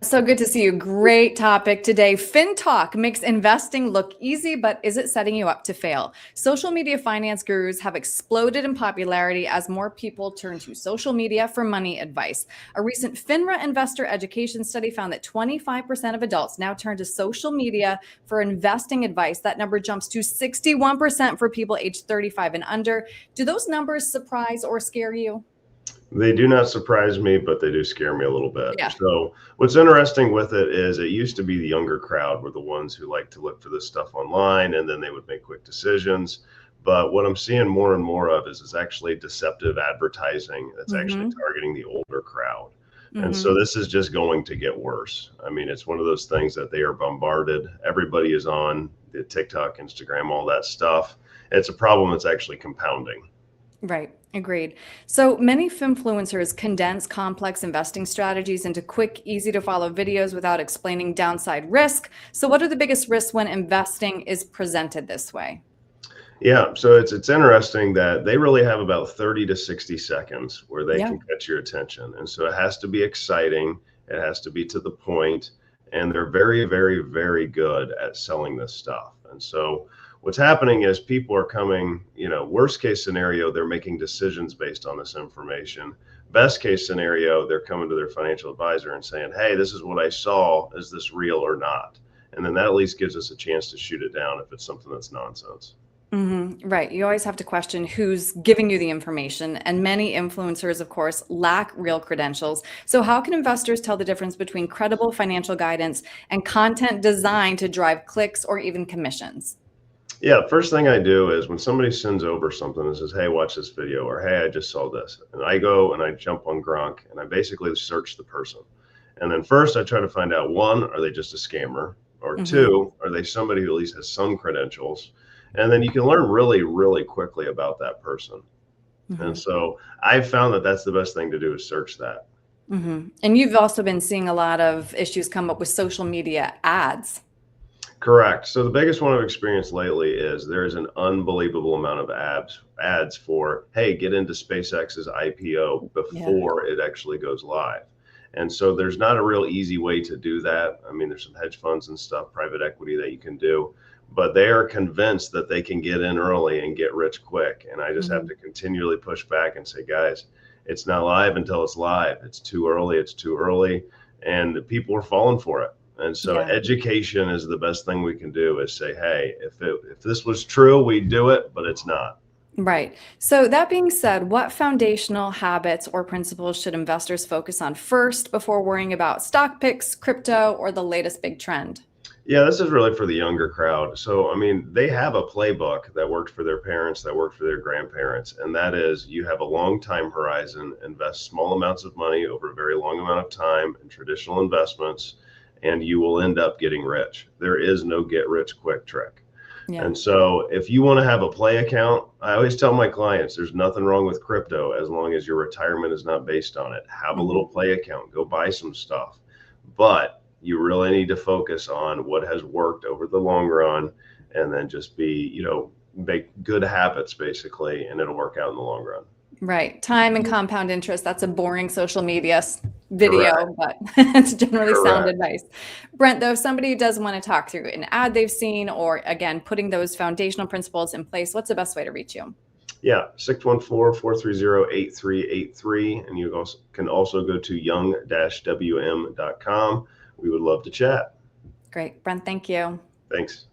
So good to see you. Great topic today. FinTok makes investing look easy, but is it setting you up to fail? Social media finance gurus have exploded in popularity as more people turn to social media for money advice. A recent FINRA investor education study found that 25% of adults now turn to social media for investing advice. That number jumps to 61% for people aged 35 and under. Do those numbers surprise or scare you? They do not surprise me, but they do scare me a little bit. Yeah. So what's interesting with it is it used to be the younger crowd were the ones who like to look for this stuff online and then they would make quick decisions. But what I'm seeing more and more of is actually deceptive advertising that's actually Mm-hmm. targeting the older crowd. And so Mm-hmm. this is just going to get worse. I mean, it's one of those things that they are bombarded. Everybody is on the TikTok, Instagram, all that stuff. It's a problem that's actually compounding. Right. Agreed. So many influencers condense complex investing strategies into quick, easy to follow videos without explaining downside risk. So, what are the biggest risks when investing is presented this way? Yeah, so it's interesting that they really have about 30 to 60 seconds where they Yeah. can catch your attention. And so it has to be exciting, it has to be to the point, and they're very, very, very good at selling this stuff. And so what's happening is people are coming, worst case scenario, they're making decisions based on this information. Best case scenario, they're coming to their financial advisor and saying, "Hey, this is what I saw. Is this real or not?" And then that at least gives us a chance to shoot it down if it's something that's nonsense. Right. You always have to question who's giving you the information. And many influencers, of course, lack real credentials. So, how can investors tell the difference between credible financial guidance and content designed to drive clicks or even commissions? Yeah, first thing I do is when somebody sends over something and says, "Hey, watch this video," or "Hey, I just saw this," and I go and I jump on Gronk and I basically search the person. And then first I try to find out, one, are they just a scammer? Or Hmm. two, are they somebody who at least has some credentials? And then you can learn really, really quickly about that person. And Hmm. so I've found that that's the best thing to do is search that. And you've also been seeing a lot of issues come up with social media ads. Correct. So the biggest one I've experienced lately is there is an unbelievable amount of ads for, hey, get into SpaceX's IPO Yeah. before it actually goes live. And so there's not a real easy way to do that. I mean, there's some hedge funds and stuff, private equity that you can do, but they are convinced that they can get in early and get rich quick. And I just have Hmm. to continually push back and say, guys, it's not live until it's live. It's too early. It's too early. And people are falling for it. And so Yeah. education is the best thing we can do is say, hey, if this was true, we'd do it, but it's not. Right. So, that being said, what foundational habits or principles should investors focus on first before worrying about stock picks, crypto, or the latest big trend? Yeah, this is really for the younger crowd. So, I mean, they have a playbook that worked for their parents, that worked for their grandparents. And that is you have a long time horizon, invest small amounts of money over a very long amount of time in traditional investments, and you will end up getting rich. There is no get rich quick trick. Yeah. And so if you want to have a play account, I always tell my clients there's nothing wrong with crypto as long as your retirement is not based on it. Have a little Hmm. play account, go buy some stuff. But you really need to focus on what has worked over the long run and then just make good habits basically, and it'll work out in the long run. Right. Time and compound interest. That's a boring social media Correct. video, but it's generally sound Correct. advice. Brent, though, if somebody does want to talk through an ad they've seen or, again, putting those foundational principles in place, what's the best way to reach you? Yeah, 614-430-8383. And you also can also go to young-wm.com. We would love to chat. Great. Brent, thank you. Thanks.